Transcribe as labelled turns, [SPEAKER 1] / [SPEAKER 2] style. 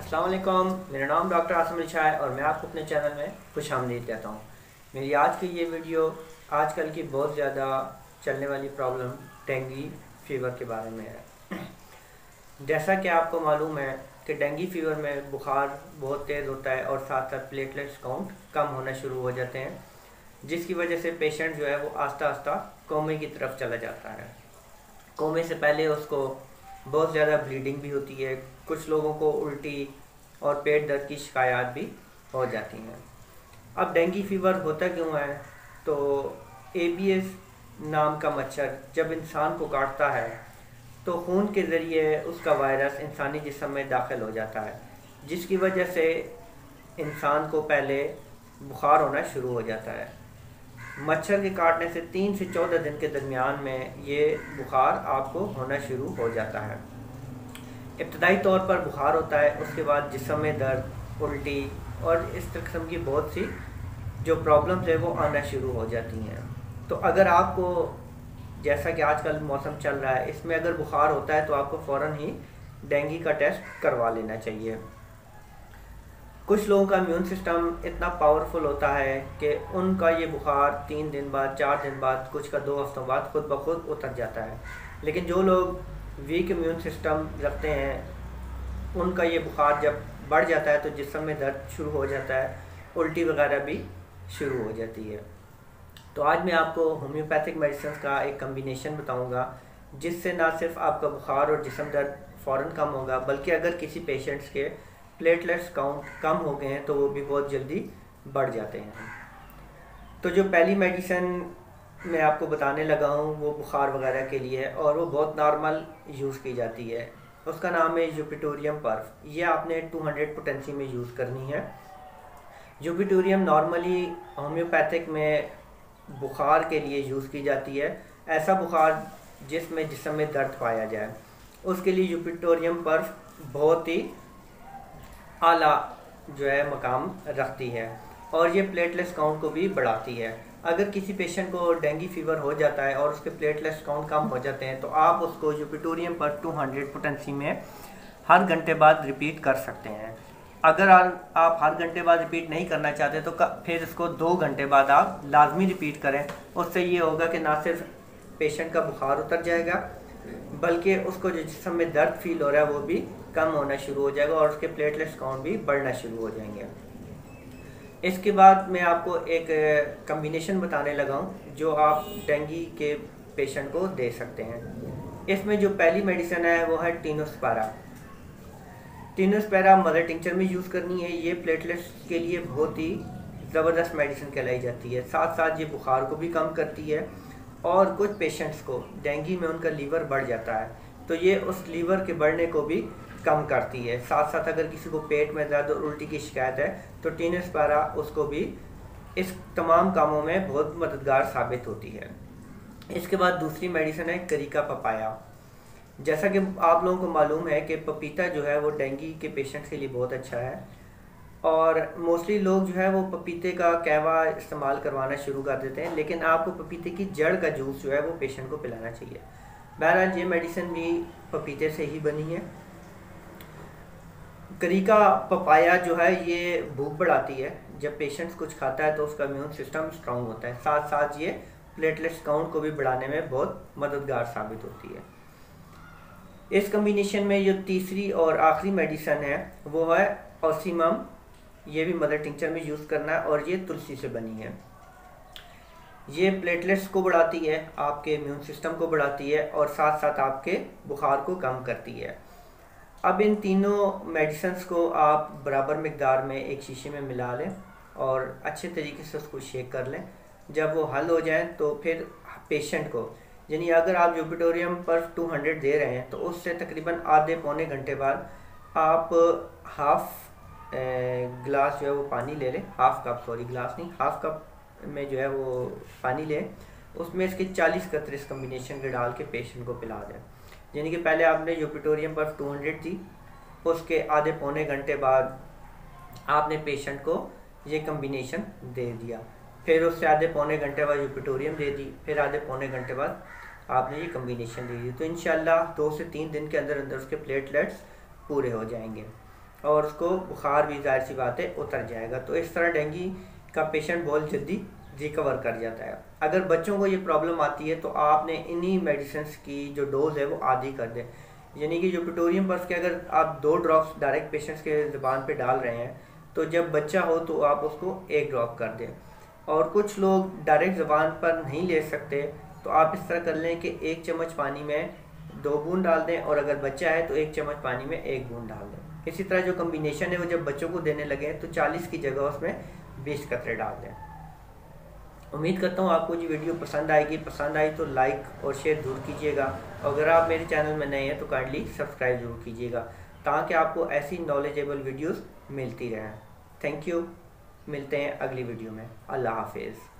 [SPEAKER 1] अस्सलाम वालेकुम, मेरा नाम डॉक्टर आसिम अली है और मैं आपको अपने चैनल में खुशामदीद कहता हूँ। मेरी आज की ये वीडियो आजकल की बहुत ज़्यादा चलने वाली प्रॉब्लम डेंगू फीवर के बारे में है। जैसा कि आपको मालूम है कि डेंगू फीवर में बुखार बहुत तेज़ होता है और साथ साथ प्लेटलेट्स काउंट कम होना शुरू हो जाते हैं, जिसकी वजह से पेशेंट जो है वो आस्ता आस्ता कोमे की तरफ चला जाता है। कोमे से पहले उसको बहुत ज़्यादा ब्लीडिंग भी होती है, कुछ लोगों को उल्टी और पेट दर्द की शिकायत भी हो जाती हैं। अब डेंगू फीवर होता क्यों है? तो एबीएस नाम का मच्छर जब इंसान को काटता है तो खून के ज़रिए उसका वायरस इंसानी जिस्म में दाखिल हो जाता है, जिसकी वजह से इंसान को पहले बुखार होना शुरू हो जाता है। मच्छर के काटने से 3 से 14 दिन के दरमियान में ये बुखार आपको होना शुरू हो जाता है। इब्तदाई तौर पर बुखार होता है, उसके बाद जिस्म में दर्द, उल्टी और इस किस्म की बहुत सी जो प्रॉब्लम्स है वो आना शुरू हो जाती हैं। तो अगर आपको, जैसा कि आजकल मौसम चल रहा है, इसमें अगर बुखार होता है तो आपको फ़ौरन ही डेंगू का टेस्ट करवा लेना चाहिए। कुछ लोगों का इम्यून सिस्टम इतना पावरफुल होता है कि उनका ये बुखार 3 दिन बाद, 4 दिन बाद, कुछ का 2 हफ्तों बाद खुद ब खुद उतर जाता है। लेकिन जो लोग वीक इम्यून सिस्टम रखते हैं उनका ये बुखार जब बढ़ जाता है तो जिस्म में दर्द शुरू हो जाता है, उल्टी वगैरह भी शुरू हो जाती है। तो आज मैं आपको होम्योपैथिक मेडिसिन का एक कम्बिनेशन बताऊंगा, जिससे ना सिर्फ आपका बुखार और जिस्म दर्द फ़ौरन कम होगा, बल्कि अगर किसी पेशेंट्स के प्लेटलेट्स काउंट कम हो गए हैं तो वो भी बहुत जल्दी बढ़ जाते हैं। तो जो पहली मेडिसिन मैं आपको बताने लगा हूँ वो बुखार वगैरह के लिए है और वो बहुत नॉर्मल यूज़ की जाती है। उसका नाम है यूपिटोरियम पर्फ। ये आपने 200 पोटेंसी में यूज़ करनी है। यूपिटोरियम नॉर्मली होम्योपैथिक में बुखार के लिए यूज़ की जाती है, ऐसा बुखार जिसमें जिस्म में दर्द पाया जाए, उसके लिए यूपिटोरियम पर्फ बहुत ही आला जो है मकाम रखती है और ये प्लेटलेट्स काउंट को भी बढ़ाती है। अगर किसी पेशेंट को डेंगू फीवर हो जाता है और उसके प्लेटलेट्स काउंट कम हो जाते हैं तो आप उसको यूपिटोरियम पर 200 पोटेंसी में हर घंटे बाद रिपीट कर सकते हैं। अगर आप हर घंटे बाद रिपीट नहीं करना चाहते तो फिर इसको 2 घंटे बाद आप लाजमी रिपीट करें। उससे ये होगा कि ना सिर्फ पेशेंट का बुखार उतर जाएगा बल्कि उसको जो जिस्म में दर्द फील हो रहा है वो भी कम होना शुरू हो जाएगा और उसके प्लेटलेट्स काउंट भी बढ़ना शुरू हो जाएंगे। इसके बाद मैं आपको एक कम्बिनेशन बताने लगा हूँ जो आप डेंगू के पेशेंट को दे सकते हैं। इसमें जो पहली मेडिसिन है वो है टीनोस्पैरा। टीनोस्पैरा मदर टिंचर में यूज़ करनी है। ये प्लेटलेट्स के लिए बहुत ही ज़बरदस्त मेडिसिन कहलाई जाती है। साथ साथ ये बुखार को भी कम करती है और कुछ पेशेंट्स को डेंगू में उनका लीवर बढ़ जाता है तो ये उस लीवर के बढ़ने को भी कम करती है। साथ साथ अगर किसी को पेट में दर्द और उल्टी की शिकायत है तो टीनोस्पैरा उसको भी इस तमाम कामों में बहुत मददगार साबित होती है। इसके बाद दूसरी मेडिसिन है करिका पपाया। जैसा कि आप लोगों को मालूम है कि पपीता जो है वो डेंगू के पेशेंट्स के लिए बहुत अच्छा है और मोस्टली लोग जो है वो पपीते का कहवा इस्तेमाल करवाना शुरू कर देते हैं, लेकिन आपको पपीते की जड़ का जूस जो है वो पेशेंट को पिलाना चाहिए। बहरहाल ये मेडिसिन भी पपीते से ही बनी है। करिका पपाया जो है ये भूख बढ़ाती है। जब पेशेंट्स कुछ खाता है तो उसका इम्यून सिस्टम स्ट्रांग होता है। साथ साथ ये प्लेटलेट्स काउंट को भी बढ़ाने में बहुत मददगार साबित होती है। इस कम्बिनेशन में जो तीसरी और आखिरी मेडिसिन है वो है ऑसीमम। ये भी मदर टिंचर में यूज़ करना है और ये तुलसी से बनी है। ये प्लेटलेट्स को बढ़ाती है, आपके इम्यून सिस्टम को बढ़ाती है और साथ साथ आपके बुखार को कम करती है। अब इन तीनों मेडिसिन्स को आप बराबर मिकदार में एक शीशे में मिला लें और अच्छे तरीके से उसको शेक कर लें। जब वो हल हो जाए तो फिर पेशेंट को, यानी अगर आप यूपिटोरियम पर 200 दे रहे हैं तो उससे तकरीबन आधे पौने घंटे बाद आप हाफ गिलास जो है वो पानी ले लें। हाफ कप, सॉरी गिलास नहीं, हाफ कप में जो है वो पानी लें, उसमें इसके 40 कतरे इस कम्बिनेशन के डाल के पेशेंट को पिला दें। यानी कि पहले आपने यूपिटोरियम पर 200 थी, उसके आधे पौने घंटे बाद आपने पेशेंट को ये कम्बिनेशन दे दिया, फिर उससे आधे पौने घंटे बाद यूपिटोरियम दे दी, फिर आधे पौने घंटे बाद आपने ये कम्बिनेशन दे दी। तो इंशाल्लाह 2 से 3 दिन के अंदर अंदर उसके प्लेटलेट्स पूरे हो जाएंगे। और उसको बुखार भी ज़ाहिर सी बात है उतर जाएगा। तो इस तरह डेंगू का पेशेंट बहुत जल्दी रिकवर कर जाता है। अगर बच्चों को ये प्रॉब्लम आती है तो आपने इन्हीं मेडिसिन की जो डोज है वो आधी कर दें, यानी कि जो पिटोरियम पर्स के अगर आप 2 ड्रॉप्स डायरेक्ट पेशेंट्स के ज़ुबान पे डाल रहे हैं तो जब बच्चा हो तो आप उसको 1 ड्रॉप कर दें। और कुछ लोग डायरेक्ट ज़ुबान पर नहीं ले सकते तो आप इस तरह कर लें कि 1 चम्मच पानी में 2 बूंद डाल दें, और अगर बच्चा है तो 1 चम्मच पानी में 1 बूंद डाल दें। इसी तरह जो कम्बिनेशन है वो जब बच्चों को देने लगे तो 40 की जगह उसमें 20 कतरे डाल दें। उम्मीद करता हूँ आपको ये वीडियो पसंद आएगी। पसंद आई तो लाइक और शेयर ज़रूर कीजिएगा, और अगर आप मेरे चैनल में नए हैं तो काइंडली सब्सक्राइब ज़रूर कीजिएगा ताकि आपको ऐसी नॉलेजेबल वीडियोस मिलती रहें। थैंक यू, मिलते हैं अगली वीडियो में। अल्लाह हाफिज़।